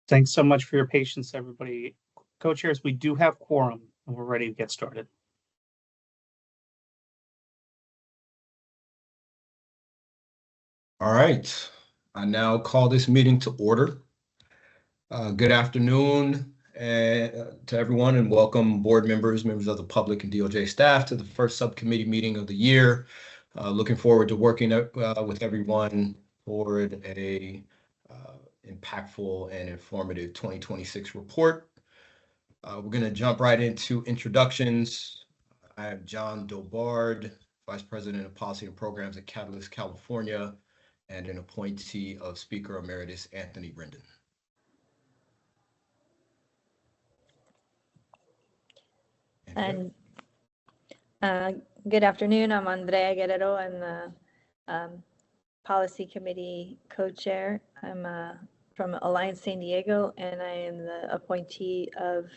Thanks so much for your patience, everybody. Co-chairs, we do have quorum and we're ready to get started. All right, I now call this meeting to order. Good afternoon to everyone, and welcome board members, members of the public, and DOJ staff to the first subcommittee meeting of the year. Looking forward to working with everyone toward a impactful and informative 2026 report. We're going to jump right into introductions. I have John Dobard, Vice President of Policy and Programs at Catalyst California, and an appointee of Speaker Emeritus Anthony Rendon. And good afternoon. I'm Andrea Guerrero. I'm the Policy Committee Co-Chair. I'm from Alliance San Diego, and I am the appointee of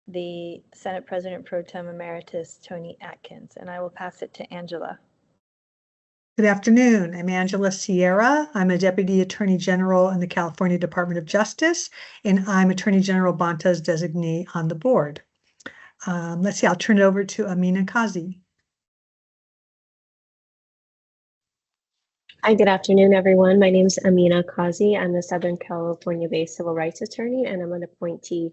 the Senate President Pro Tem Emeritus Toni Atkins, and I will pass it to Angela. Good afternoon. I'm Angela Sierra. I'm a Deputy Attorney General in the California Department of Justice, and I'm Attorney General Bonta's designee on the board. Let's see, I'll turn it over to Amina Kazi. Hi, good afternoon, everyone. My name is Amina Kazi. I'm the Southern California-based civil rights attorney, and I'm an appointee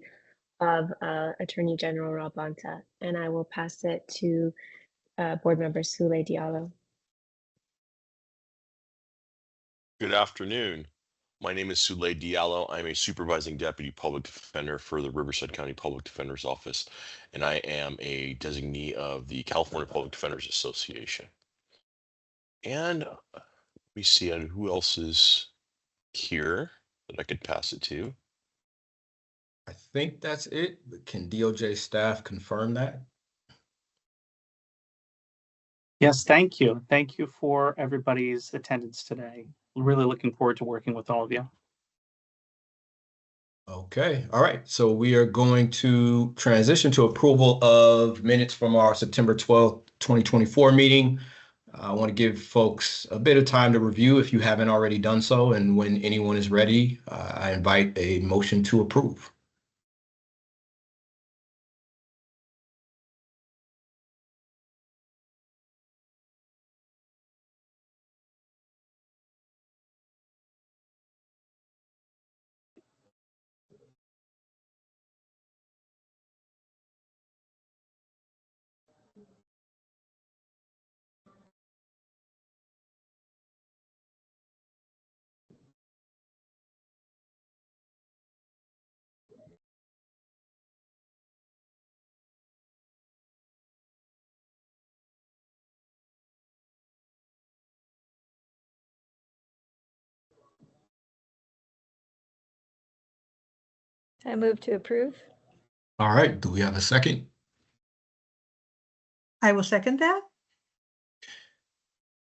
of Attorney General Rob Bonta. And I will pass it to Board Member Souley Diallo. Good afternoon. My name is Souley Diallo. I'm a supervising deputy public defender for the Riverside County Public Defender's Office, and I am a designee of the California Public Defenders Association. And we see who else is here that I could pass it to. I think that's it, but can DOJ staff confirm that? Yes, thank you. Thank you for everybody's attendance today. Really looking forward to working with all of you. Okay, all right. So we are going to transition to approval of minutes from our September 12th, 2024 meeting. I want to give folks a bit of time to review if you haven't already done so. And when anyone is ready, I invite a motion to approve. I move to approve. All right, do we have a second? I will second that.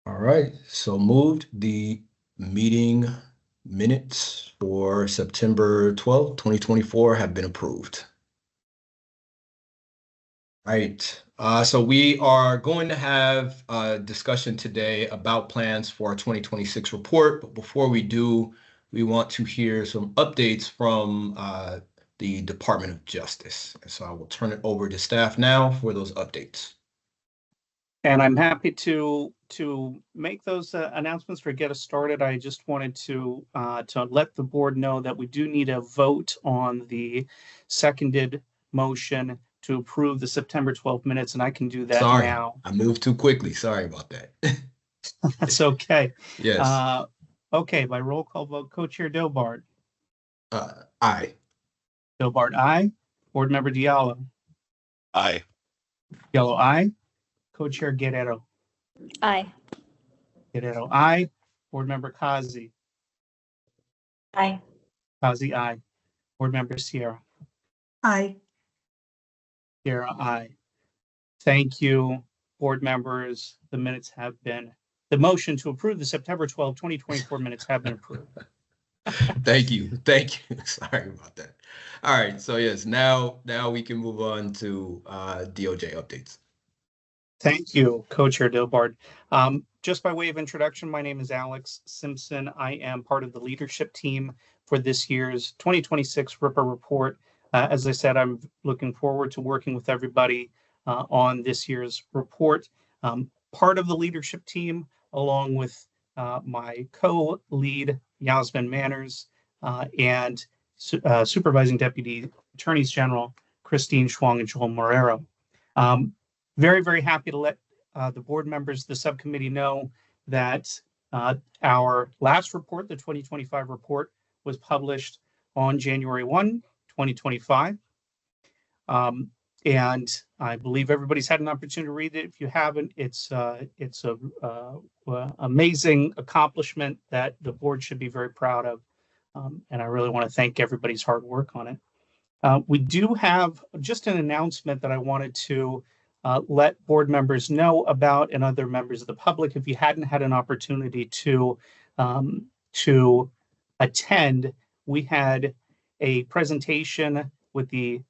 All right, so moved. The meeting minutes for September 12th, 2024 have been approved. All right, so we are going to have a discussion today about plans for our 2026 report. But before we do, we want to hear some updates from the Department of Justice. So I will turn it over to staff now for those updates. And I'm happy to make those announcements or get us started. I just wanted to let the board know that we do need a vote on the seconded motion to approve the September 12th minutes, and I can do that now. I moved too quickly. Sorry about that. That's okay. Yes. Okay, by roll call vote, Co-Chair Dobard. Aye. Dobard, aye. Board Member Diallo. Aye. Diallo, aye. Co-Chair Guerrero. Aye. Guerrero, aye. Board Member Kazi. Aye. Kazi, aye. Board Member Sierra. Aye. Sierra, aye. Thank you, board members. The minutes have been, the motion to approve the September 12, 2024 minutes have been approved. Thank you. Thank you. Sorry about that. All right. So yes, now we can move on to DOJ updates. Thank you, Co-Chair Dobard. Just by way of introduction, my name is Alex Simpson. I am part of the leadership team for for this year's 2026 RIPA report. As I said, I'm looking forward to working with everybody on this year's report. Part of the leadership team, along with my co-lead, Yasmin Manners, and Supervising Deputy Attorneys General, Christine Schwang and Joel Morero. Very, very happy to let the board members, the subcommittee know that our last report, the 2025 report, was published on January 1, 2025. And I believe everybody's had an opportunity to read it. If you haven't, it's a amazing accomplishment that the board should be very proud of. And I really want to thank everybody's hard work on it. We do have just an announcement that I wanted to let board members know about, and other members of the public, if you hadn't had an opportunity to attend. We had a presentation with the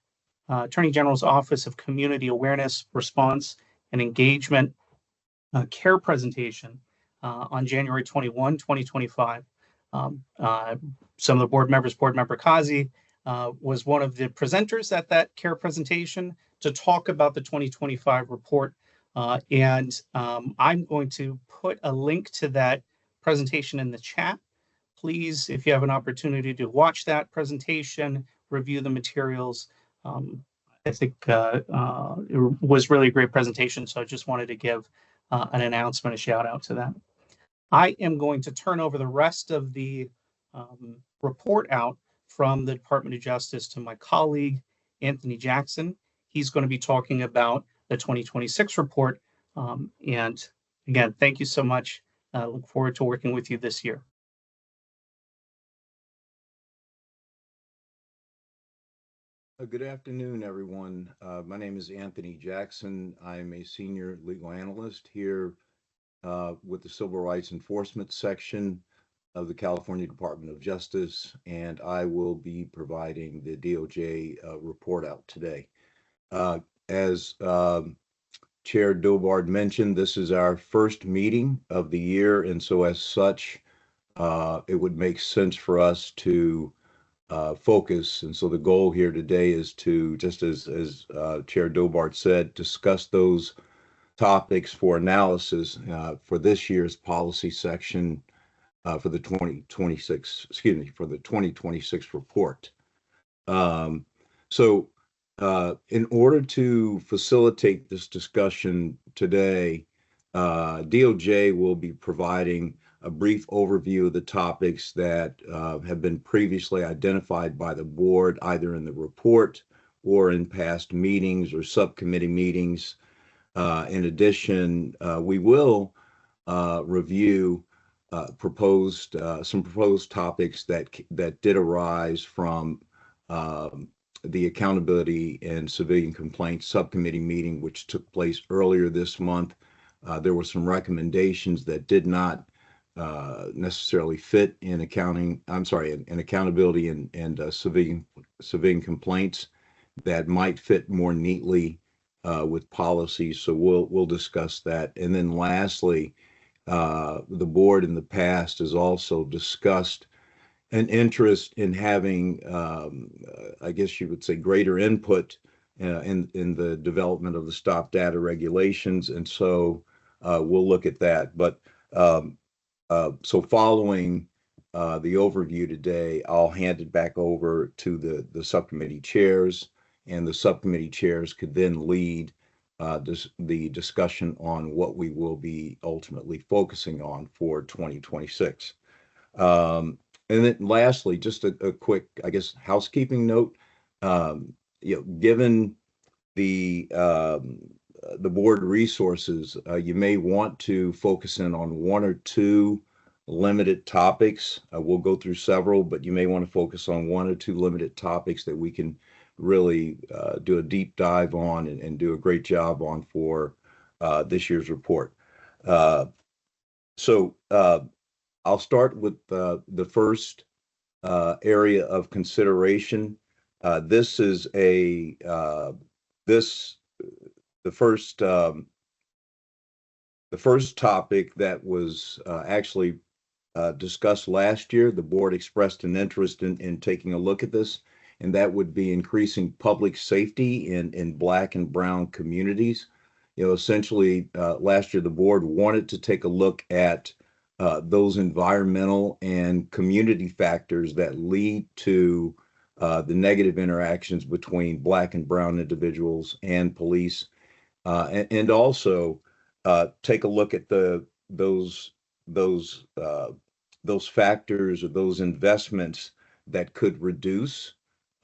Attorney General's Office of Community Awareness, Response, and Engagement CARE presentation on January 21, 2025. Some of the board members, Board Member Kazi, was one of the presenters at that CARE presentation to talk about the 2025 report. And I'm going to put a link to that presentation in the chat. Please, if you have an opportunity to watch that presentation, review the materials. I think it was really a great presentation, so I just wanted to give an announcement, a shout out to that. I am going to turn over the rest of the report out from the Department of Justice to my colleague, Anthony Jackson. He's going to be talking about the 2026 report. And again, thank you so much. I look forward to working with you this year. Good afternoon, everyone. My name is Anthony Jackson. I'm a senior legal analyst here with the Civil Rights Enforcement section of the California Department of Justice, and I will be providing the DOJ report out today. As Chair Dobard mentioned, this is our first meeting of the year, and so as such, it would make sense for us to focus. And so the goal here today is to, just as Chair Dobard said, discuss those topics for analysis for this year's policy section for the 2026 report. So in order to facilitate this discussion today, DOJ will be providing a brief overview of the topics that have been previously identified by the board, either in the report or in past meetings or subcommittee meetings. In addition, we will review some proposed topics that did arise from the Accountability and Civilian Complaints Subcommittee meeting, which took place earlier this month. There were some recommendations that did not necessarily fit in accountability and civilian complaints that might fit more neatly with policies. So we'll discuss that. And then lastly, the board in the past has also discussed an interest in having, I guess you would say, greater input in the development of the stop data regulations. And so we'll look at that. But so following the overview today, I'll hand it back over to the subcommittee chairs, and the subcommittee chairs could then lead the discussion on what we will be ultimately focusing on for 2026. And then lastly, just a quick, I guess, housekeeping note. Given the board resources, you may want to focus in on one or two limited topics. We'll go through several, but you may want to focus on one or two limited topics that we can really do a deep dive on and do a great job on for this year's report. So I'll start with the first area of consideration. This is the first topic that was actually discussed last year. The board expressed an interest in taking a look at this, and that would be increasing public safety in Black and brown communities. Essentially, last year, the board wanted to take a look at those environmental and community factors that lead to the negative interactions between Black and brown individuals and police, and also take a look at those factors or those investments that could reduce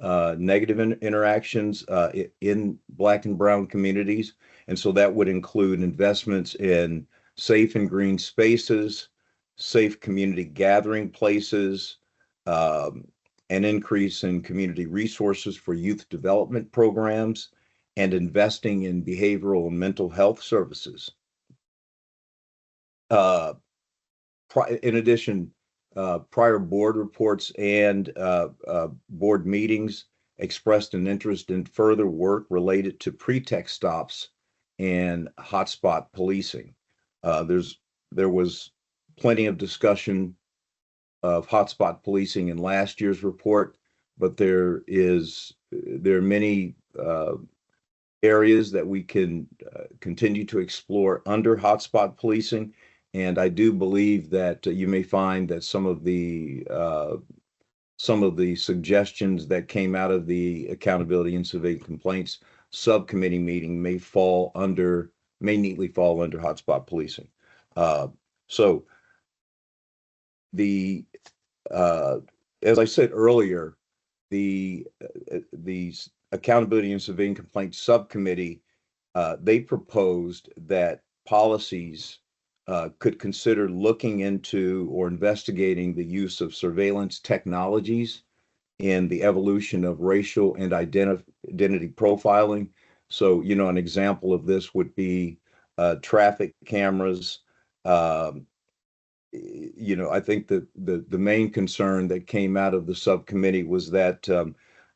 negative interactions in Black and brown communities. And so that would include investments in safe and green spaces, safe community gathering places, an increase in community resources for youth development programs, and investing in behavioral and mental health services. In addition, prior board reports and board meetings expressed an interest in further work related to pretext stops and hotspot policing. There was plenty of discussion of hotspot policing in last year's report, but there are many areas that we can continue to explore under hotspot policing. And I do believe that you may find that some of the suggestions that came out of the Accountability and Civilian Complaints subcommittee meeting may neatly fall under hotspot policing. So as I said earlier, the Accountability and Civilian Complaints subcommittee, they proposed that policies could consider looking into or investigating the use of surveillance technologies in the evolution of racial and identity profiling. So, an example of this would be traffic cameras. I think that the main concern that came out of the subcommittee was that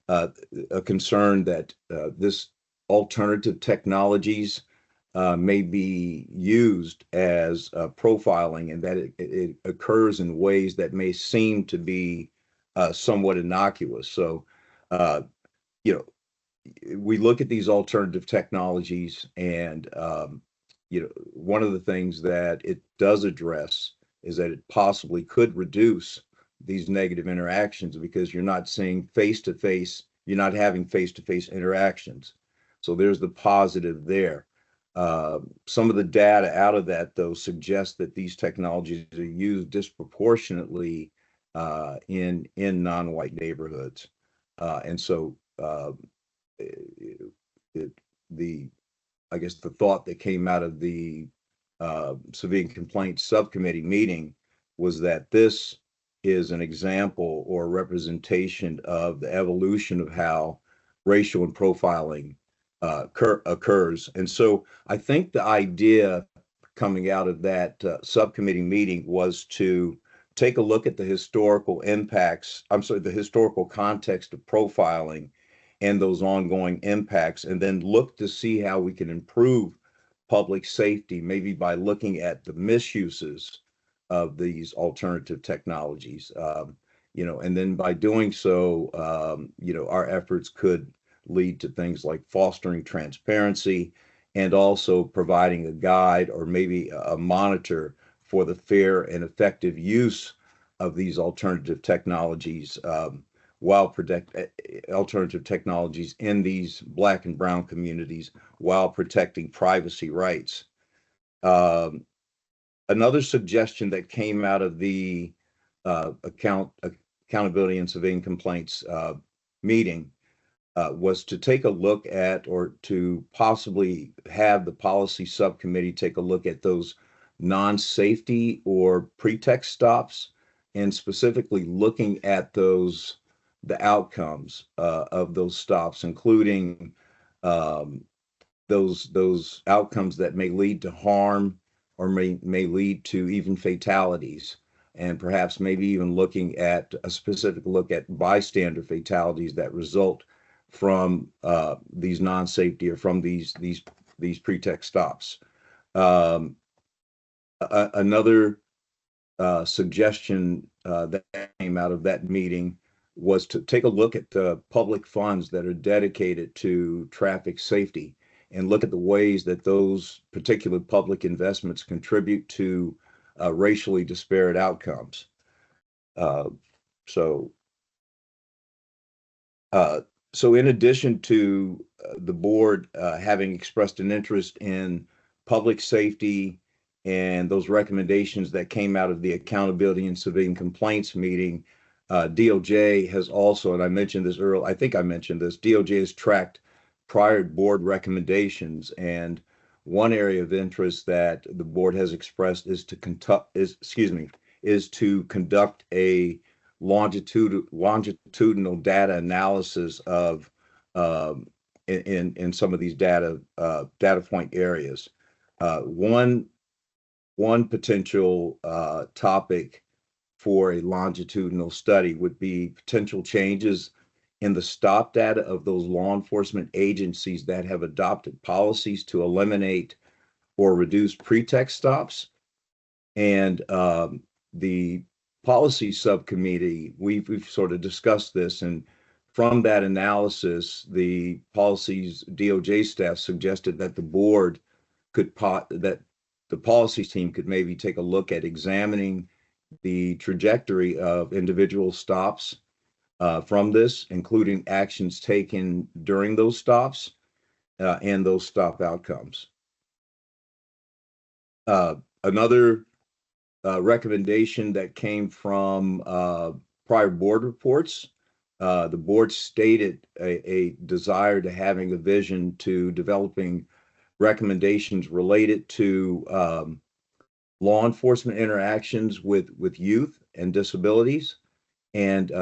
a concern that this alternative technologies may be used as profiling, and that it occurs in ways that may seem to be somewhat innocuous. So, we look at these alternative technologies, and one of the things that it does address is that it possibly could reduce these negative interactions because you're not seeing face-to-face, you're not having face-to-face interactions. So there's the positive there. Some of the data out of that, though, suggests that these technologies are used disproportionately in non-white neighborhoods. And so I guess the thought that came out of the Civilian Complaints Subcommittee meeting was that this is an example or representation of the evolution of how racial and profiling occurs. And so I think the idea coming out of that subcommittee meeting was to take a look at the historical context of profiling and those ongoing impacts, and then look to see how we can improve public safety, maybe by looking at the misuses of these alternative technologies. And then by doing so, our efforts could lead to things like fostering transparency and also providing a guide or maybe a monitor for the fair and effective use of these alternative technologies alternative technologies in these Black and brown communities while protecting privacy rights. Another suggestion that came out of the Accountability and Civilian Complaints meeting was to take a look at, or to possibly have the policy subcommittee take a look at those non-safety or pretext stops, and specifically looking at the outcomes of those stops, including those outcomes that may lead to harm or may lead to even fatalities, and perhaps maybe even looking at a specific look at bystander fatalities that result from these non-safety or from these pretext stops. Another suggestion that came out of that meeting was to take a look at the public funds that are dedicated to traffic safety and look at the ways that those particular public investments contribute to racially disparate outcomes. So in addition to the board having expressed an interest in public safety and those recommendations that came out of the Accountability and Civilian Complaints meeting, DOJ has also, and I mentioned this earlier, I think I mentioned this, DOJ has tracked prior board recommendations, and one area of interest that the board has expressed is to conduct a longitudinal data analysis of in some of these data point areas. One potential topic for a longitudinal study would be potential changes in the stop data of those law enforcement agencies that have adopted policies to eliminate or reduce pretext stops. And the policy subcommittee, we've sort of discussed this, and from that analysis, the policies DOJ staff suggested that the board that the policies team could maybe take a look at examining the trajectory of individual stops from this, including actions taken during those stops and those stop outcomes. Another recommendation that came from prior board reports, the board stated a desire to having a vision to developing recommendations related to law enforcement interactions with youth and disabilities, and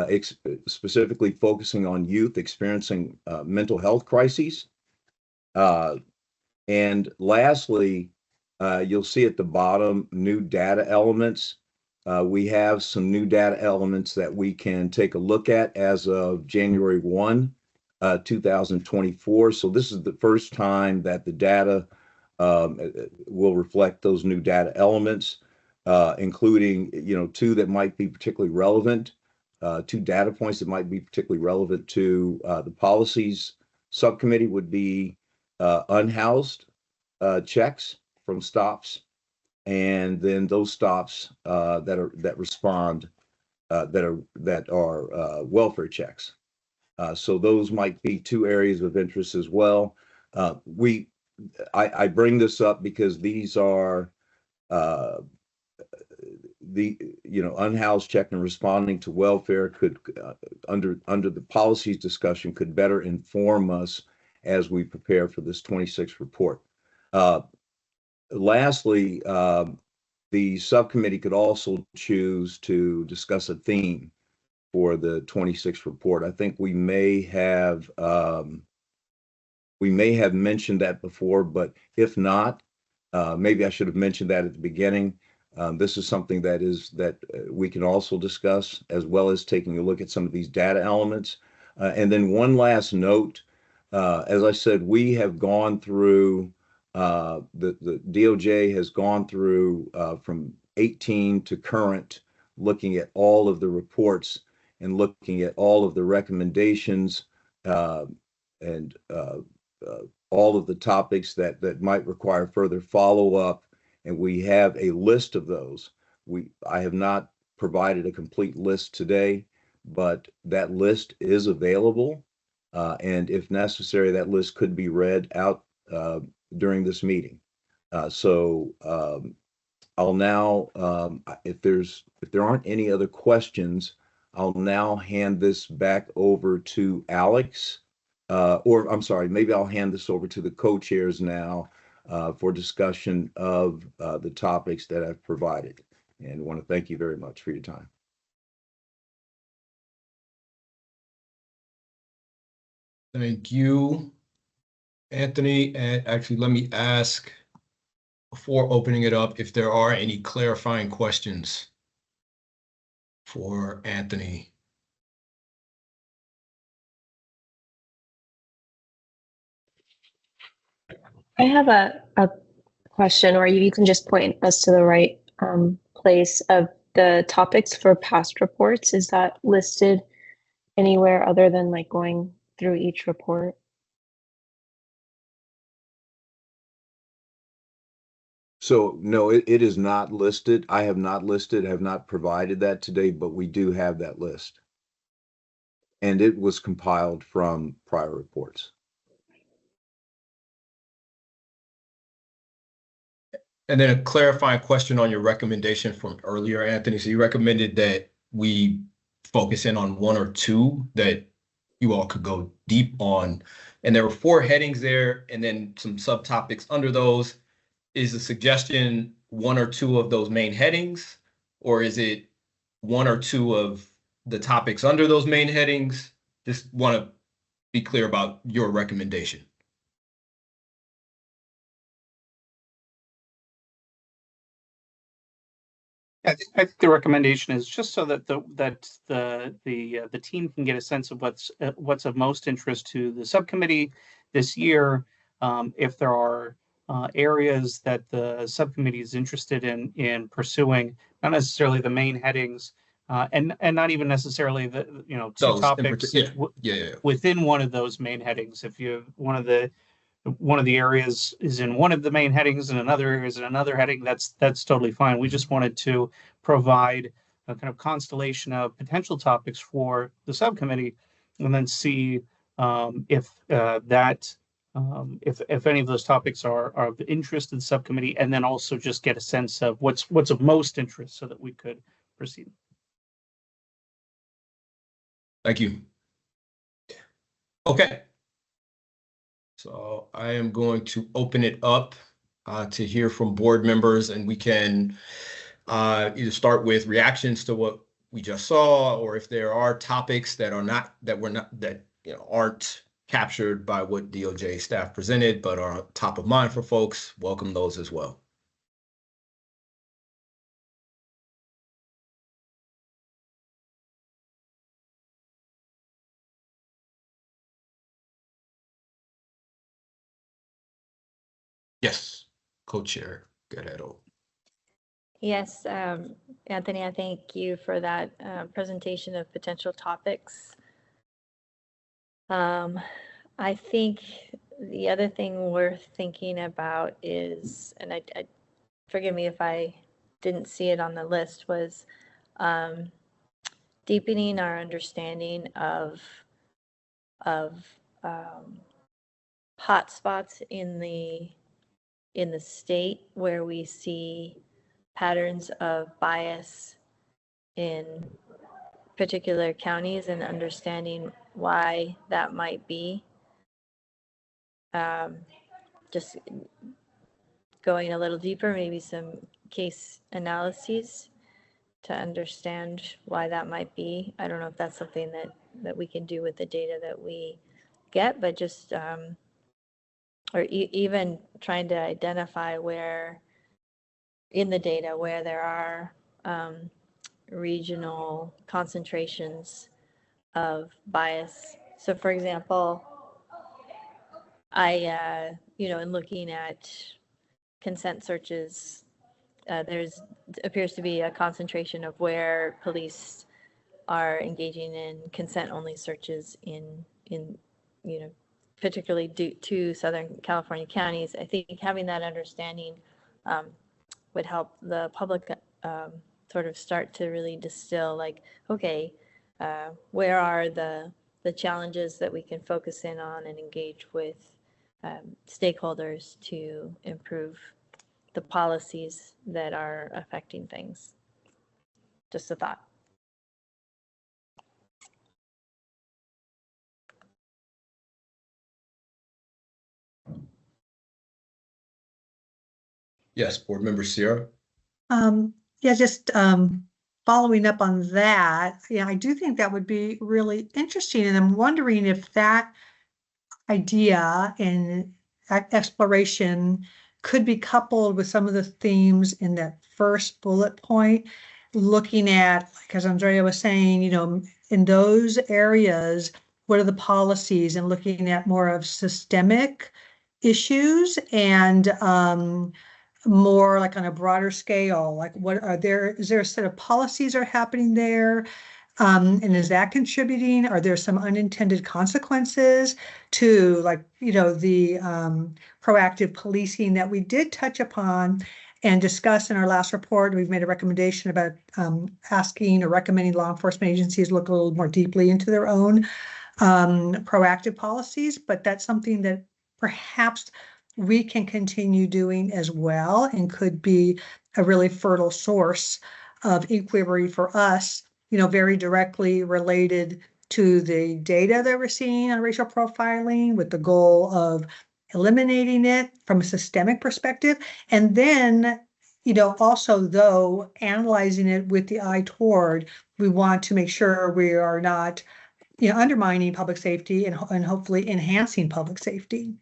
specifically focusing on youth experiencing mental health crises. And lastly, you'll see at the bottom, new data elements. We have some new data elements that we can take a look at as of January 1, 2024. So this is the first time that the data will reflect those new data elements, including, two that might be particularly relevant, two data points that might be particularly relevant to the policies subcommittee would be unhoused checks from stops, and then those stops that respond that are welfare checks. So those might be two areas of interest as well. I bring this up because these are unhoused check and responding to welfare could under the policies discussion could better inform us as we prepare for this 26th report. Lastly, the subcommittee could also choose to discuss a theme for the 26th report. I think we may have mentioned that before, but if not, maybe I should have mentioned that at the beginning. This is something that we can also discuss, as well as taking a look at some of these data elements. And then one last note, as I said, we have gone through, the DOJ has gone through from 18 to current, looking at all of the reports and looking at all of the recommendations and all of the topics that might require further follow-up. And we have a list of those. I have not provided a complete list today, but that list is available. And if necessary, that list could be read out during this meeting. So I'll now, if there aren't any other questions, I'll now hand this back over to Alex, or I'm sorry, maybe I'll hand this over to the co-chairs now for discussion of the topics that I've provided. And I want to thank you very much for your time. Thank you, Anthony. And actually, let me ask, before opening it up, if there are any clarifying questions for Anthony. I have a question, or you can just point us to the right place of the topics for past reports, is that listed anywhere other than like going through each report? So no, it is not listed. I have not provided that today, but we do have that list. And it was compiled from prior reports. And then a clarifying question on your recommendation from earlier, Anthony. So you recommended that we focus in on one or two that you all could go deep on. And there were 4 headings there and then some subtopics under those. Is the suggestion 1 or 2 of those main headings, or is it 1 or 2 of the topics under those main headings? Just want to be clear about your recommendation. I think the recommendation is just so that the team can get a sense of what's of most interest to the subcommittee this year. If there are areas that the subcommittee is interested in pursuing, not necessarily the main headings, and not even necessarily the two Those in topics Yeah. within one of those main headings. If you one of the areas is in one of the main headings and another area is in another heading, that's totally fine. We just wanted to provide a kind of constellation of potential topics for the subcommittee, and then see if if any of those topics are of interest to the subcommittee, and then also just get a sense of what's of most interest so that we could proceed. Thank you. Okay. So I am going to open it up to hear from board members, and we can either start with reactions to what we just saw, or if there are topics that aren't captured by what DOJ staff presented, but are top of mind for folks, welcome those as well. Yes, Co-Chair Guerrero. Yes, Anthony, I thank you for that presentation of potential topics. I think the other thing worth thinking about is, and I forgive me if I didn't see it on the list, was deepening our understanding of hotspots in the state where we see patterns of bias in particular counties, and understanding why that might be. Just going a little deeper, maybe some case analyses to understand why that might be. I don't know if that's something that we can do with the data that we get, but just or even trying to identify where in the data where there are regional concentrations of bias. So for example, I in looking at consent searches, there's appears to be a concentration of where police are engaging in consent-only searches in particularly due to Southern California counties. I think having that understanding would help the public sort of start to really distill, like, okay, where are the challenges that we can focus in on and engage with stakeholders to improve the policies that are affecting things. Just a thought. Yes, Board Member Sierra. Yeah, just following up on that. Yeah, I do think that would be really interesting, and I'm wondering if that idea and exploration could be coupled with some of the themes in that first bullet point, looking at, like as Andrea was saying, in those areas, what are the policies, and looking at more of systemic issues and more like on a broader scale? Like is there a set of policies are happening there? And is that contributing? Are there some unintended consequences to like, the proactive policing that we did touch upon and discuss in our last report? We've made a recommendation about asking or recommending law enforcement agencies look a little more deeply into their own proactive policies, but that's something that perhaps we can continue doing as well and could be a really fertile source of inquiry for us, very directly related to the data that we're seeing on racial profiling with the goal of eliminating it from a systemic perspective. And then, also though, analyzing it with the eye toward, we want to make sure we are not, undermining public safety and hopefully enhancing public safety.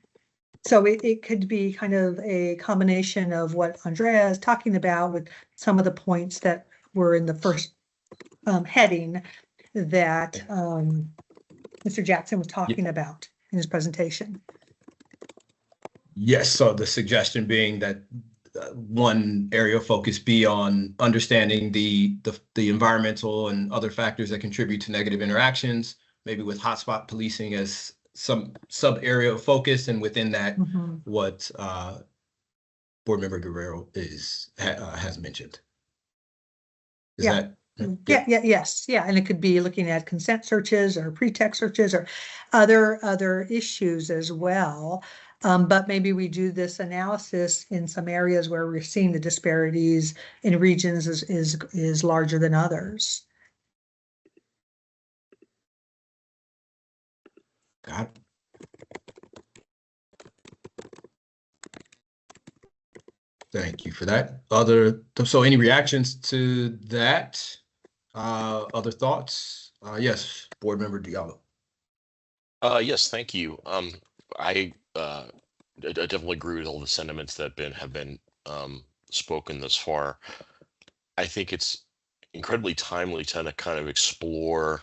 So it could be kind of a combination of what Andrea is talking about with some of the points that were in the first heading that Mr. Jackson was talking about in his presentation. Yes, so the suggestion being that one area of focus be on understanding the environmental and other factors that contribute to negative interactions, maybe with hotspot policing as some sub area of focus, and within that, what Board Member Guerrero has mentioned. Is that? Yes. And it could be looking at consent searches or pretext searches or other issues as well. But maybe we do this analysis in some areas where we're seeing the disparities in regions is larger than others. Got it. Thank you for that. So any reactions to that? Other thoughts? Yes, Board Member Diallo. Yes, thank you. I definitely agree with all the sentiments that have been spoken thus far. I think it's incredibly timely to kind of explore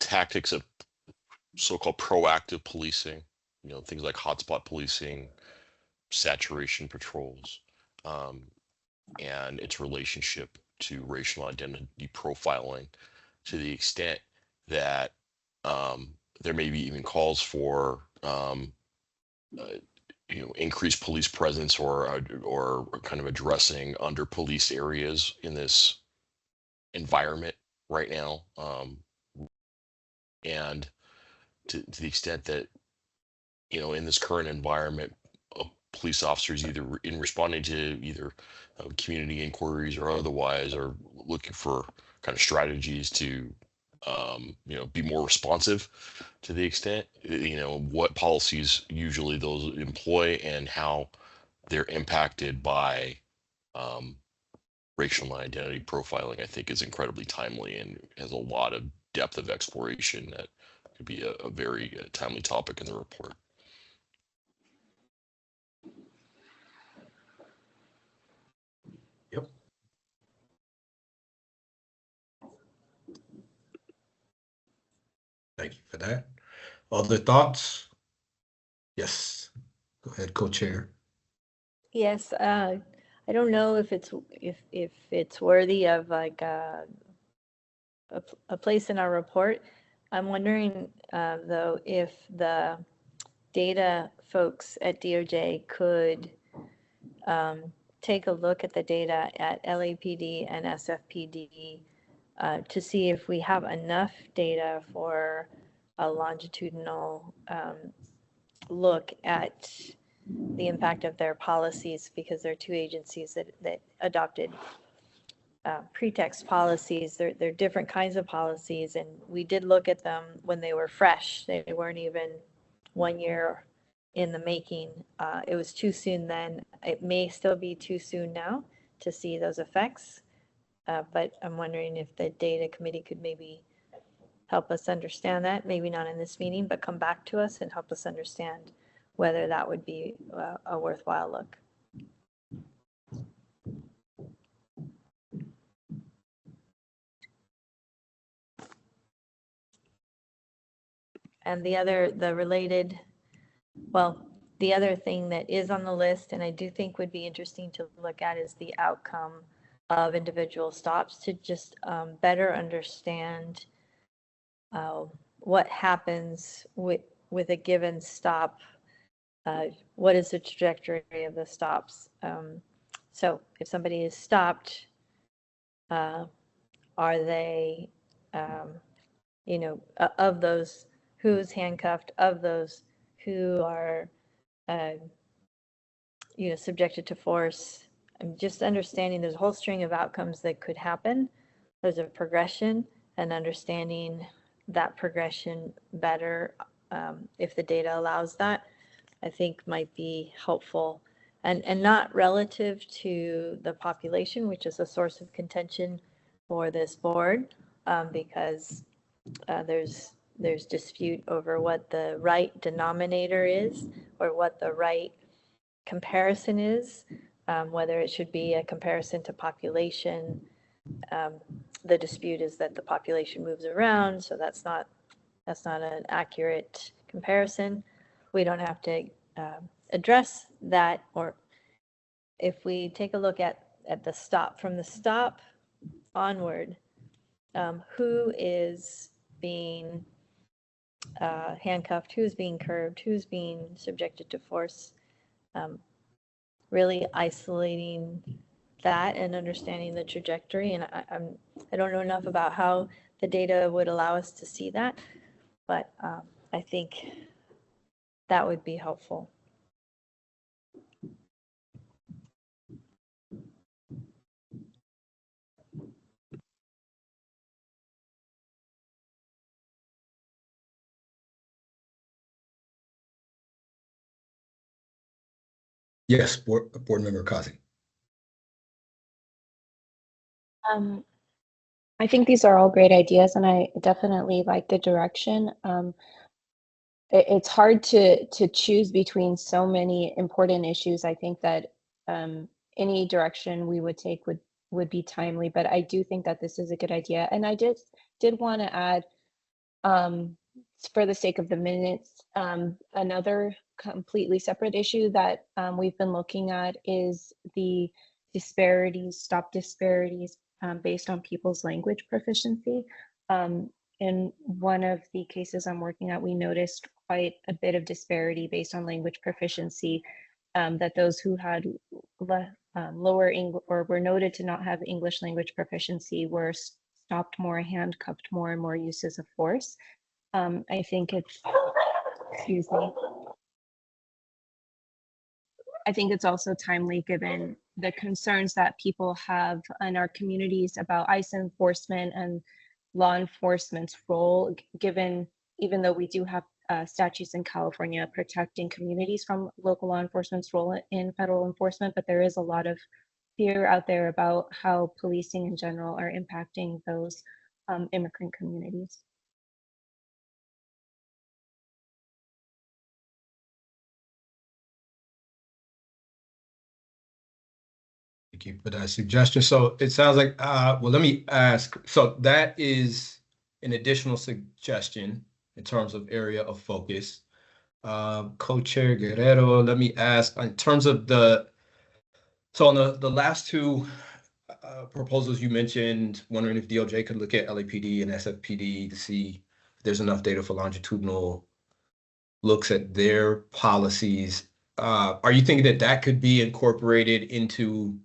tactics of so-called proactive policing, things like hotspot policing, saturation patrols, and its relationship to racial identity profiling, to the extent that there may be even calls for increased police presence or kind of addressing under policed areas in this environment right now, and to the extent that in this current environment, police officers either in responding to either community inquiries or otherwise are looking for kind of strategies to be more responsive, to the extent what policies usually those employ and how they're impacted by racial and identity profiling. I think is incredibly timely and has a lot of depth of exploration that could be a very timely topic in the report. Yep. Thank you for that. Other thoughts? Yes. Go ahead, Co-Chair. Yes, I don't know if it's worthy of like a place in our report. I'm wondering though if the data folks at DOJ could take a look at the data at LAPD and SFPD to see if we have enough data for a longitudinal look at the impact of their policies, because there are two agencies that adopted pretext policies. They're different kinds of policies, and we did look at them when they were fresh. They weren't even 1 year in the making. It was too soon then. It may still be too soon now to see those effects, but I'm wondering if the data committee could maybe help us understand that, maybe not in this meeting, but come back to us and help us understand whether that would be a worthwhile look. And the related, well, The other thing that is on the list, and I do think would be interesting to look at, is the outcome of individual stops to just better understand what happens with a given stop. What is the trajectory of the stops? So if somebody is stopped, are they, of those who's handcuffed, of those who are, subjected to force? I'm just understanding there's a whole string of outcomes that could happen. There's a progression, and understanding that progression better, if the data allows that, I think might be helpful, and not relative to the population, which is a source of contention for this board, because there's dispute over what the right denominator is, or what the right comparison is, whether it should be a comparison to population. The dispute is that the population moves around, so that's not an accurate comparison. We don't have to address that, or if we take a look at the stop, from the stop onward, who is being handcuffed, who's being curbed, who's being subjected to force, really isolating that and understanding the trajectory. And I don't know enough about how the data would allow us to see that, but I think that would be helpful. Yes, board member Kazi. I think these are all great ideas, and I definitely like the direction. It's hard to choose between so many important issues. I think that any direction we would take would be timely, but I do think that this is a good idea. And I did want to add, for the sake of the minutes, another completely separate issue that we've been looking at is the stop disparities based on people's language proficiency. In one of the cases I'm working at, we noticed quite a bit of disparity based on language proficiency, that those who had lower English, or were noted to not have English language proficiency, were stopped more, handcuffed more, and more uses of force. I think it's, excuse me. I think it's also timely given the concerns that people have in our communities about ICE enforcement and law enforcement's role, given, even though we do have statutes in California protecting communities from local law enforcement's role in federal enforcement, but there is a lot of fear out there about how policing in general are impacting those immigrant communities. Thank you for that suggestion. So it sounds like, well, let me ask. So that is an additional suggestion in terms of area of focus. Co-chair Guerrero, let me ask, in terms of so on the last two proposals you mentioned, wondering if DOJ could look at LAPD and SFPD to see if there's enough data for longitudinal looks at their policies. Are you thinking that that could be incorporated into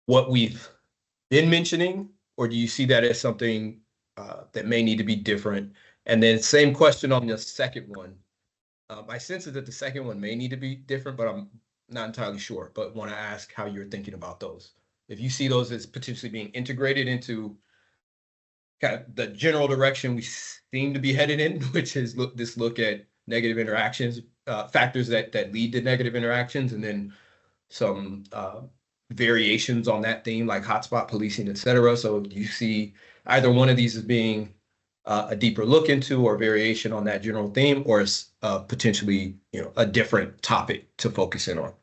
what we've been mentioning, or do you see that as something that may need to be different? And then same question on the second one. My sense is that the second one may need to be different, but I'm not entirely sure, but want to ask how you're thinking about those. If you see those as potentially being integrated into kind of the general direction we seem to be headed in, which is look at negative interactions, factors that lead to negative interactions, and then some variations on that theme, like hotspot policing, et cetera. So do you see either one of these as being a deeper look into, or variation on that general theme, or is potentially, a different topic to focus in on?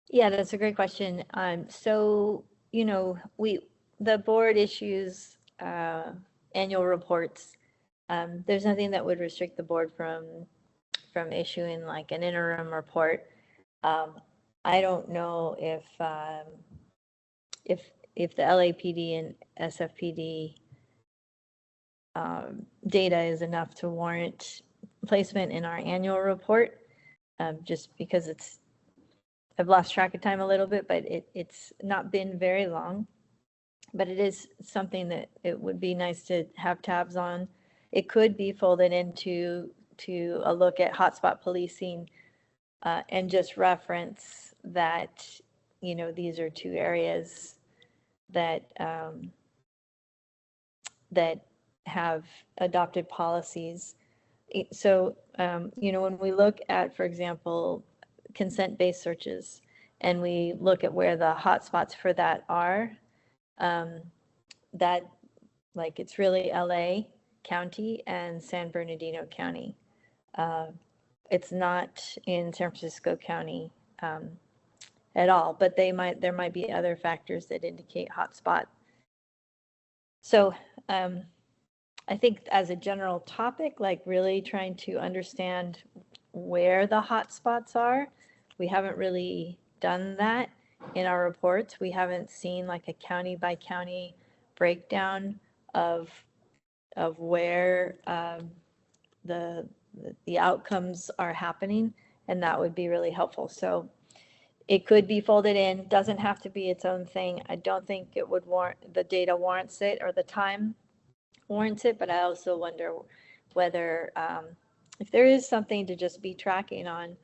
Yeah, that's a great question. So, the board issues annual reports. There's nothing that would restrict the board from from issuing like an interim report. I don't know if the LAPD and SFPD data is enough to warrant placement in our annual report, just because I've lost track of time a little bit, but it's not been very long. But it is something that it would be nice to have tabs on. It could be folded into a look at hotspot policing, and just reference that, you know, these are two areas that that have adopted policies. So, you know, when we look at, for example, consent-based searches, and we look at where the hotspots for that are, that, like, it's really LA County and San Bernardino County. It's not in San Francisco County at all, but there might be other factors that indicate hotspot. So I think as a general topic, like really trying to understand where the hotspots are, we haven't really done that in our reports. We haven't seen like a county by county breakdown of where the outcomes are happening, and that would be really helpful. So it could be folded in, doesn't have to be its own thing. I don't think it would warrant, the data warrants it or the time warrants it, but I also wonder whether if there is something to just be tracking on,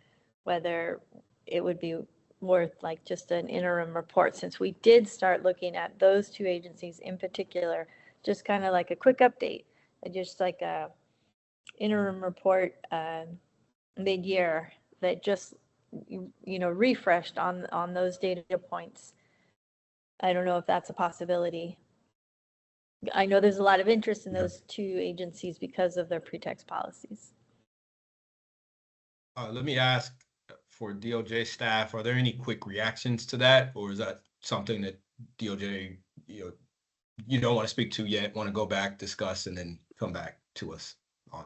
whether it would be worth like just an interim report, since we did start looking at those two agencies in particular, just kind of like a quick update, just like a interim report mid-year that just, you know, refreshed on those data points. I don't know if that's a possibility. I know there's a lot of interest in those two agencies because of their pretext policies. Let me ask for DOJ staff, are there any quick reactions to that? Or is that something that DOJ, you don't want to speak to yet, want to go back, discuss, and then come back to us on?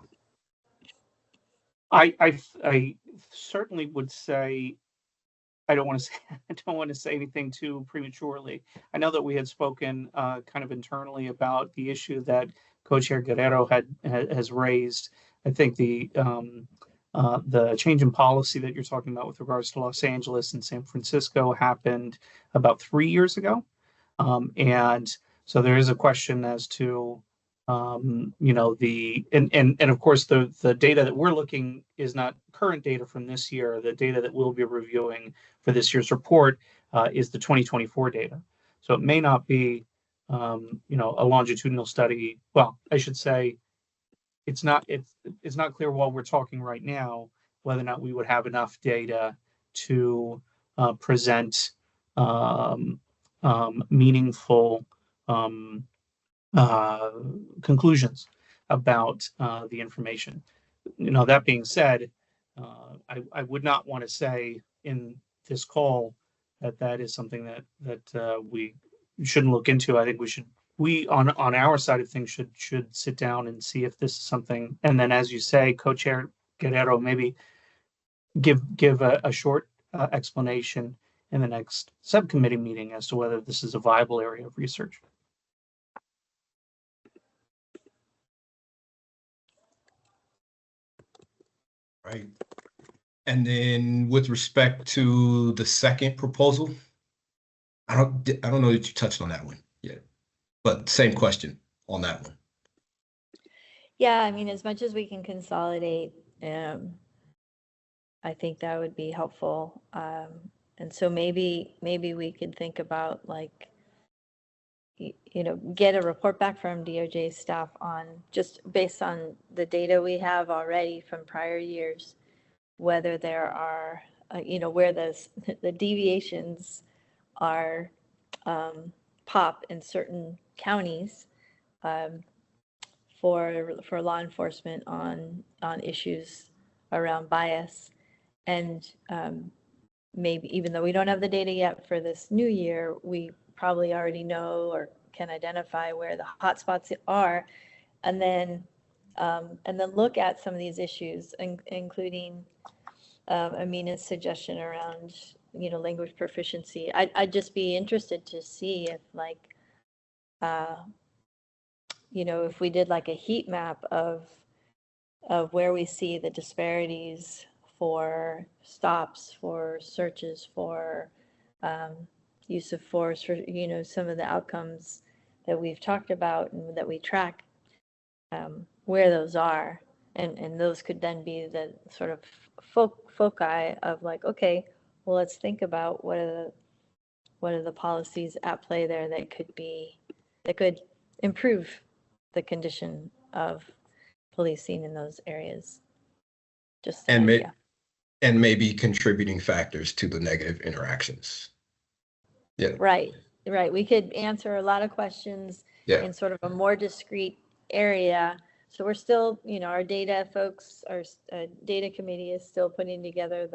I certainly would say, I don't want to say anything too prematurely. I know that we had spoken kind of internally about the issue that Co-Chair Guerrero has raised. I think the change in policy that you're talking about with regards to Los Angeles and San Francisco happened about 3 years ago, and so there is a question as to and of course the data that we're looking is not current data from this year. The data that we'll be reviewing for this year's report is the 2024 data. So it may not be a longitudinal study. Well, I should say it's not clear while we're talking right now whether or not we would have enough data to present meaningful conclusions about the information. That being said, I would not want to say in this call that is something that we shouldn't look into. I think we on our side of things should sit down and see if this is something, and then, as you say, Co-Chair Guerrero, maybe give a short explanation in the next subcommittee meeting as to whether this is a viable area of research. Right. And then with respect to the second proposal, I don't know that you touched on that one yet, but same question on that one. Yeah, I mean, as much as we can consolidate, I think that would be helpful. And so maybe we could think about, like, get a report back from DOJ staff on, just based on the data we have already from prior years, whether there are, where the deviations are pop in certain counties for law enforcement on issues around bias. And maybe, even though we don't have the data yet for this new year, we probably already know or can identify where the hotspots are. And then and then look at some of these issues, including Amina's suggestion around, language proficiency. I'd just be interested to see if if we did like a heat map of where we see the disparities for stops, for searches, for use of force, for, some of the outcomes that we've talked about and that we track, where those are. And those could then be the sort of foci of like, okay, well, let's think about what are the policies at play there that could improve the condition of policing in those areas. Just an idea. And maybe contributing factors to the negative interactions. Yeah. Right. We could answer a lot of questions in sort of a more discrete area. So we're still, our data folks, our data committee is still putting together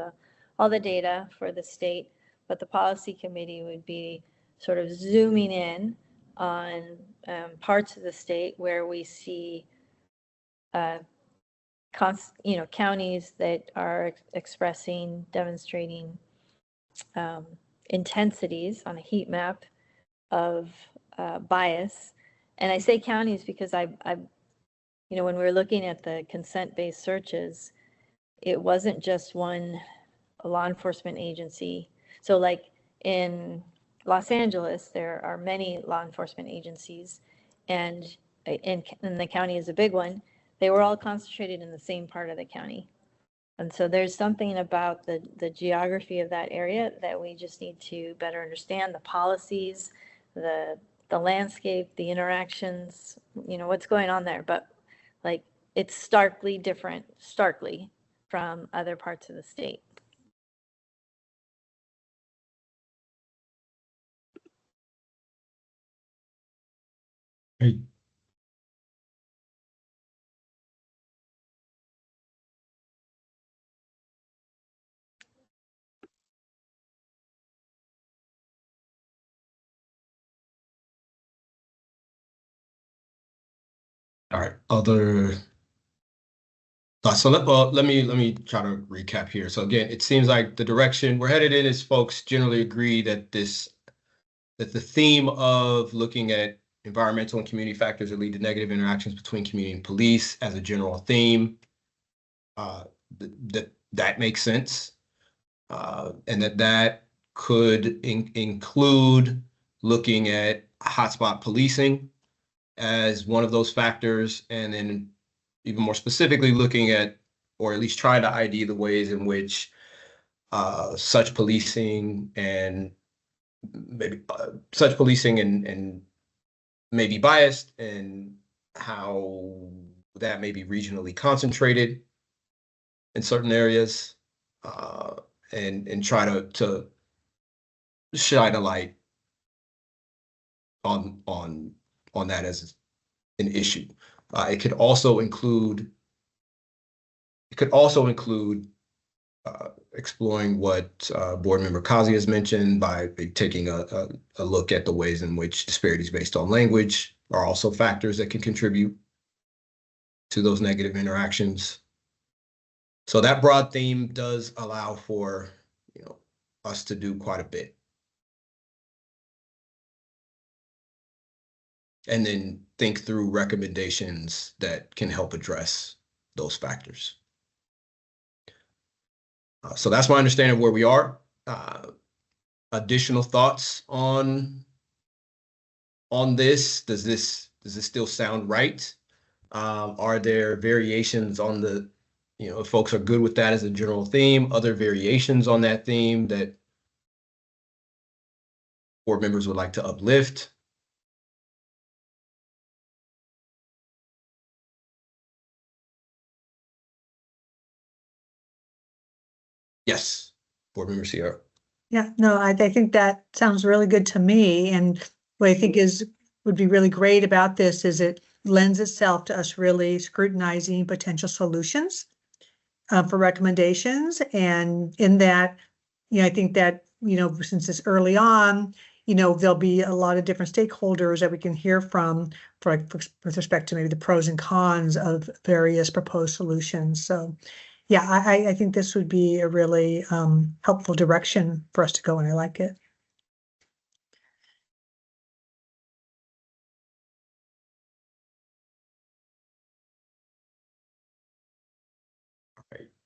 all the data for the state, but the policy committee would be sort of zooming in on parts of the state where we see counties that are demonstrating intensities on a heat map of bias. And I say counties because when we were looking at the consent-based searches, it wasn't just one law enforcement agency. So like in Los Angeles, there are many law enforcement agencies, and the county is a big one. They were all concentrated in the same part of the county. And so there's something about the geography of that area that we just need to better understand, the policies, the landscape, the interactions, what's going on there. But like, it's starkly different from other parts of the state. Hey. All right, other thoughts? So let me try to recap here. So again, it seems like the direction we're headed in is folks generally agree that the theme of looking at environmental and community factors that lead to negative interactions between community and police as a general theme, that makes sense, and that could include looking at hotspot policing as one of those factors, and then even more specifically looking at, or at least trying to ID the ways in which such policing and maybe may be biased, and how that may be regionally concentrated in certain areas, and try to shine a light on that as an issue. It could also include exploring what Board Member Kazi has mentioned by taking a look at the ways in which disparities based on language are also factors that can contribute to those negative interactions. So that broad theme does allow for, us to do quite a bit. And then think through recommendations that can help address those factors. So that's my understanding of where we are. Additional thoughts on this? Does this still sound right? Are there variations on the, if folks are good with that as a general theme, other variations on that theme that board members would like to uplift? Yes, Board Member Sierra. Yeah, no, I think that sounds really good to me. And what I think would be really great about this is it lends itself to us really scrutinizing potential solutions for recommendations. And in that, I think that, since it's early on, there'll be a lot of different stakeholders that we can hear from with respect to maybe the pros and cons of various proposed solutions. So yeah, I think this would be a really helpful direction for us to go, and I like it.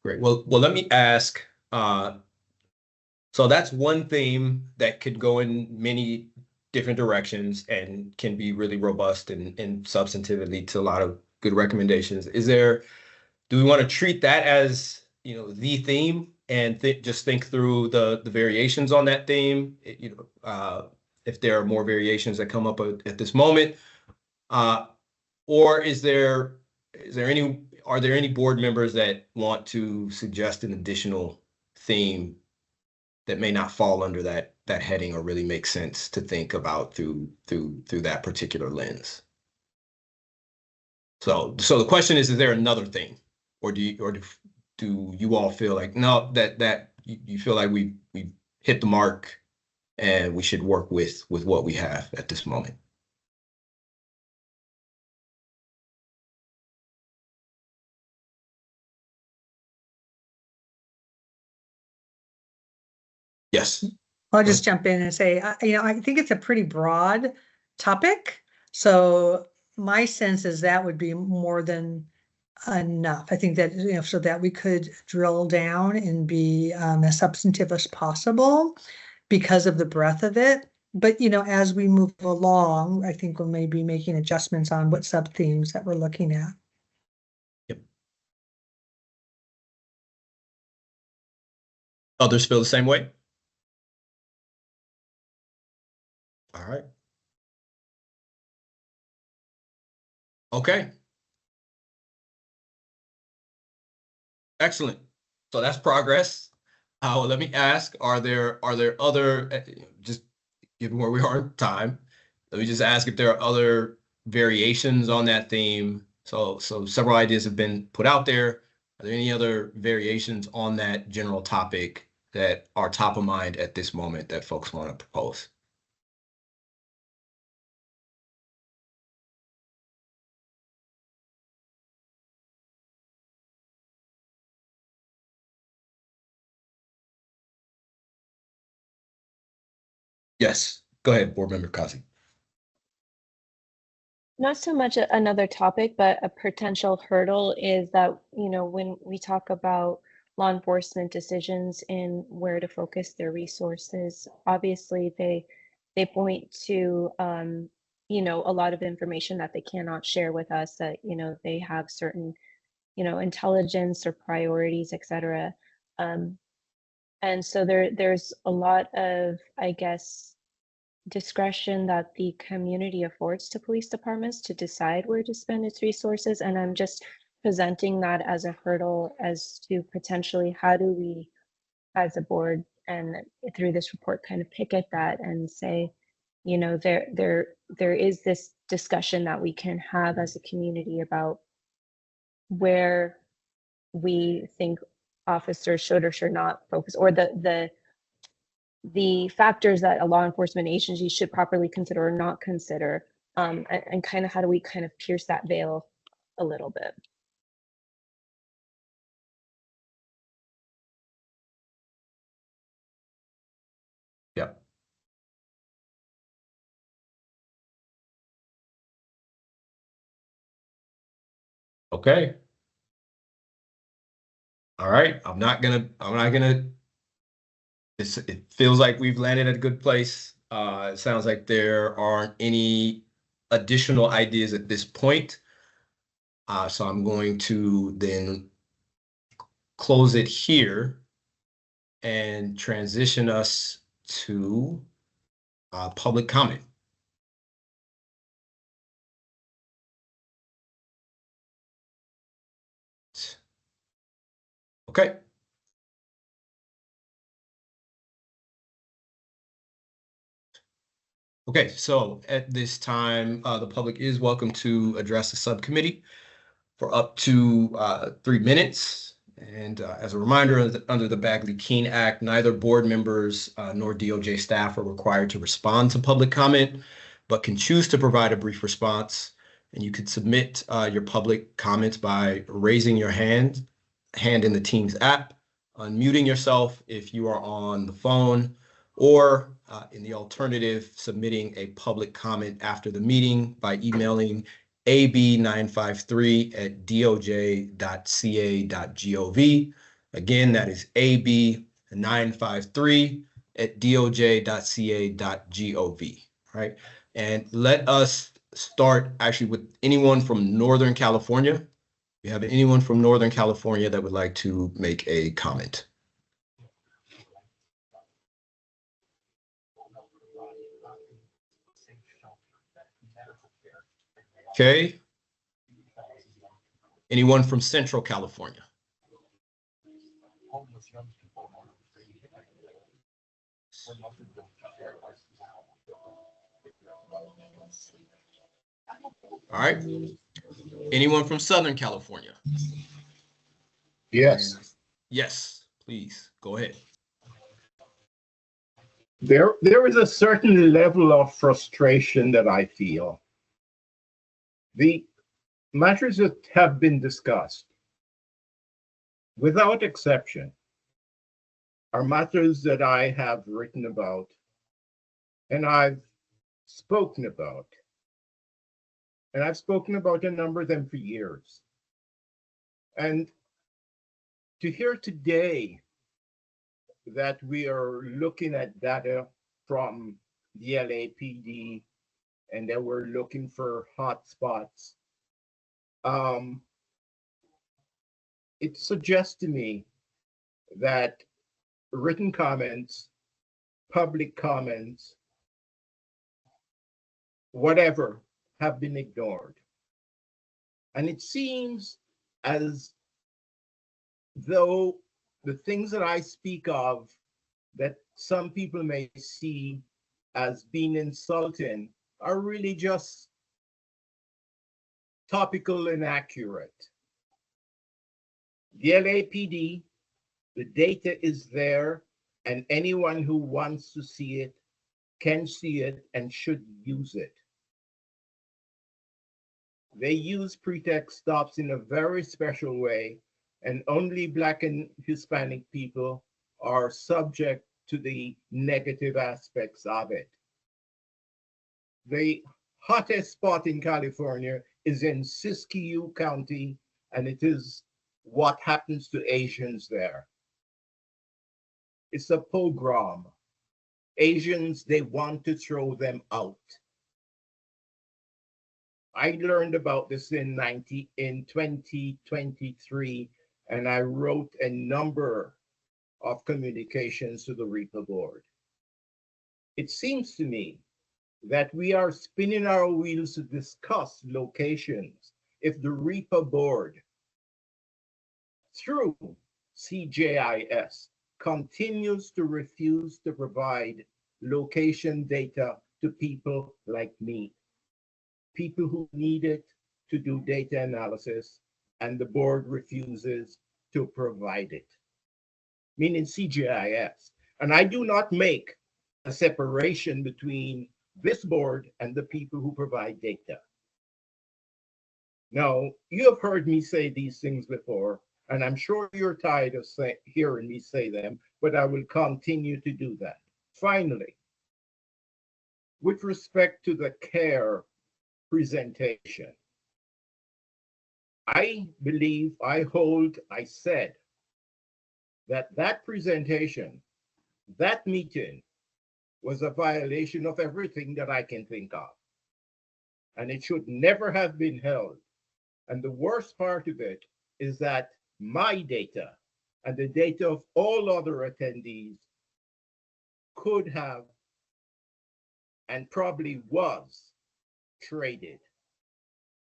Great. Well, let me ask. So that's one theme that could go in many different directions and can be really robust and substantively to a lot of good recommendations. Do we want to treat that as, the theme and just think through the variations on that theme? If there are more variations that come up at this moment, or are there any board members that want to suggest an additional theme that may not fall under that heading or really make sense to think about through that particular lens? So the question is there another thing, or do you all feel like no, that you feel like we hit the mark and we should work with what we have at this moment? Yes. I'll just jump in and say, I think it's a pretty broad topic. So my sense is that would be more than enough. I think that, so that we could drill down and be as substantive as possible because of the breadth of it. But, as we move along, I think we'll maybe making adjustments on what sub-themes that we're looking at. Yep. Others feel the same way? All right. Okay. Excellent. So that's progress. Let me ask, are there other, just given where we are in time, let me just ask if there are other variations on that theme. So several ideas have been put out there. Are there any other variations on that general topic that are top of mind at this moment that folks want to propose? Yes, go ahead, Board Member Kazi. Not so much another topic, but a potential hurdle is that, when we talk about law enforcement decisions and where to focus their resources, obviously they point to, a lot of information that they cannot share with us, that, they have certain, intelligence or priorities, et cetera. And so there's a lot of, I guess, discretion that the community affords to police departments to decide where to spend its resources. And I'm just presenting that as a hurdle as to potentially how do we, as a board and through this report, kind of pick at that and say, there is this discussion that we can have as a community about where we think officers should or should not focus, or the factors that a law enforcement agency should properly consider or not consider, and kind of how do we kind of pierce that veil a little bit. Yep. Okay. All right. I'm not gonna, it feels like we've landed at a good place. It sounds like there aren't any additional ideas at this point. So I'm going to then close it here and transition us to public comment. Okay. Okay, so at this time, the public is welcome to address the subcommittee for up to 3 minutes. And as a reminder, under the Bagley-Keene Act, neither board members nor DOJ staff are required to respond to public comment, but can choose to provide a brief response. And you could submit your public comments by raising your hand in the Teams app, unmuting yourself if you are on the phone, or in the alternative, submitting a public comment after the meeting by emailing ab953@doj.ca.gov. Again, that is ab953@doj.ca.gov. Right? And let us start actually with anyone from Northern California. If you have anyone from Northern California that would like to make a comment. Okay. Anyone from Central California? All right. Anyone from Southern California? Yes. Yes, please go ahead. There is a certain level of frustration that I feel. The matters that have been discussed, without exception, are matters that I have written about and I've spoken about. And I've spoken about a number of them for years. And to hear today that we are looking at data from the LAPD and that we're looking for hotspots, it suggests to me that written comments, public comments, whatever, have been ignored. And it seems as though the things that I speak of that some people may see as being insulting are really just topical and accurate. The LAPD, the data is there, and anyone who wants to see it can see it and should use it. They use pretext stops in a very special way, and only Black and Hispanic people are subject to the negative aspects of it. The hottest spot in California is in Siskiyou County, and it is what happens to Asians there. It's a pogrom. Asians, they want to throw them out. I learned about this in 2023, and I wrote a number of communications to the REPA board. It seems to me that we are spinning our wheels to discuss locations if the REPA board, through CJIS, continues to refuse to provide location data to people like me, people who need it to do data analysis, and the board refuses to provide it, meaning CJIS. And I do not make a separation between this board and the people who provide data. Now, you have heard me say these things before, and I'm sure you're tired of hearing me say them, but I will continue to do that. Finally, with respect to the CARE presentation, I believe, I said that presentation, that meeting was a violation of everything that I can think of. And it should never have been held. And the worst part of it is that my data and the data of all other attendees could have and probably was traded.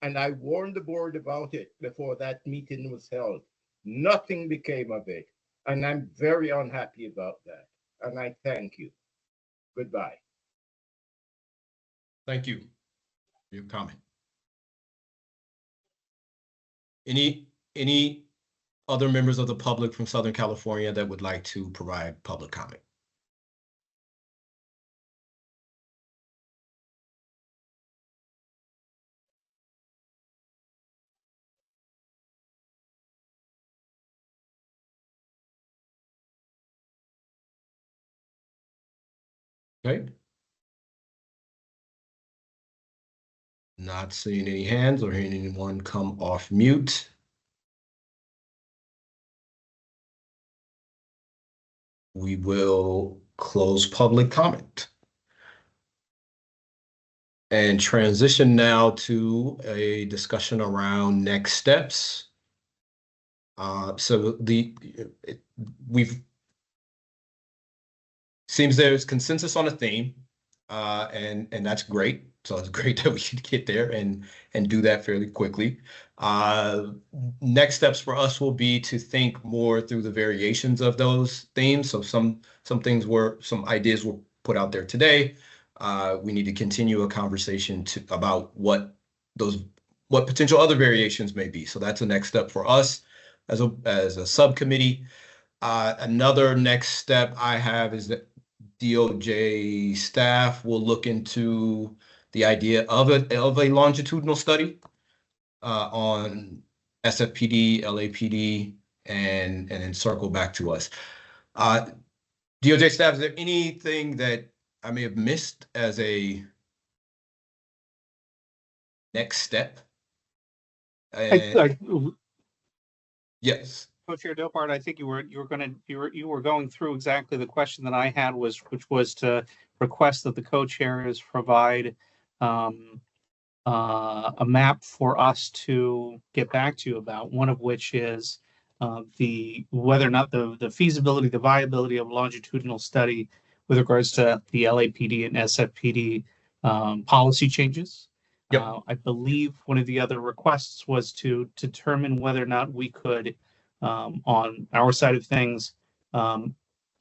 And I warned the board about it before that meeting was held. Nothing became of it. And I'm very unhappy about that. And I thank you. Goodbye. Thank you for your comment. Any other members of the public from Southern California that would like to provide public comment? Okay. Not seeing any hands or hearing anyone come off mute. We will close public comment and transition now to a discussion around next steps. Seems there's consensus on a theme, and that's great. So it's great that we could get there and do that fairly quickly. Next steps for us will be to think more through the variations of those themes. So some ideas were put out there today. We need to continue a conversation about what potential other variations may be. So that's the next step for us as a subcommittee. Another next step I have is that DOJ staff will look into the idea of a longitudinal study on SFPD, LAPD, and then circle back to us. DOJ staff, is there anything that I may have missed as a next step? Yes. Co-Chair Dopart, I think you were going through exactly the question that I had, which was to request that the co-chairs provide a map for us to get back to you about. One of which is whether or not the feasibility, the viability of a longitudinal study with regards to the LAPD and SFPD policy changes. Yep. I believe one of the other requests was to determine whether or not we could, on our side of things,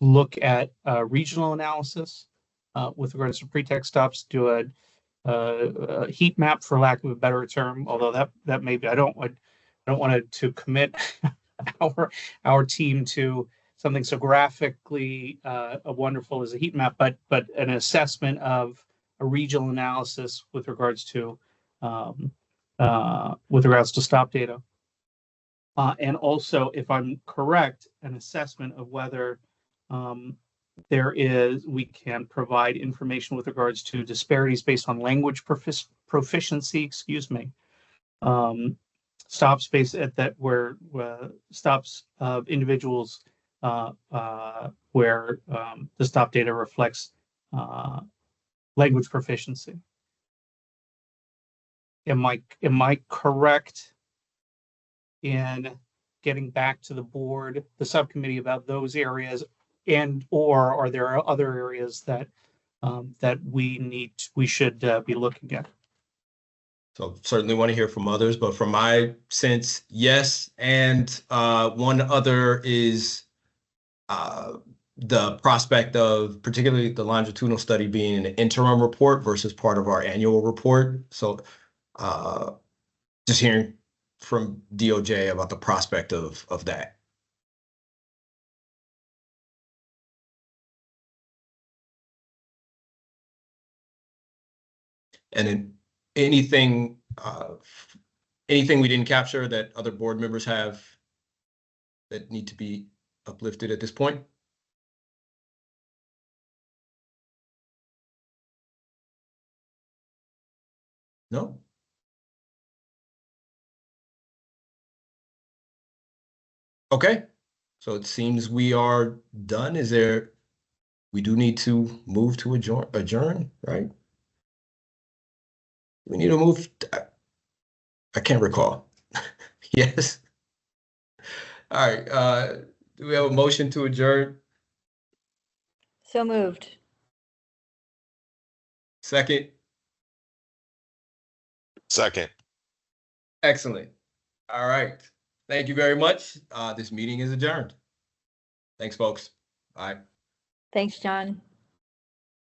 look at regional analysis with regards to pretext stops, do a heat map, for lack of a better term, although that may be, I don't want to commit our team to something so graphically wonderful as a heat map, but an assessment of a regional analysis with regards to stop data. And also, if I'm correct, an assessment of whether we can provide information with regards to disparities based on language proficiency, stops based at that where stops of individuals where the stop data reflects language proficiency. Am I correct in getting back to the board, the subcommittee, about those areas, or are there other areas that we should be looking at? So certainly want to hear from others, but from my sense, yes. And one other is the prospect of particularly the longitudinal study being an interim report versus part of our annual report. So just hearing from DOJ about the prospect of that. And then anything we didn't capture that other board members have that need to be uplifted at this point? No? Okay, so it seems we are done. We do need to move to adjourn, right? We need to move. I can't recall. Yes. All right. Do we have a motion to adjourn? So moved. Second. Second. Excellent. All right. Thank you very much. This meeting is adjourned. Thanks, folks. Bye. Thanks, John.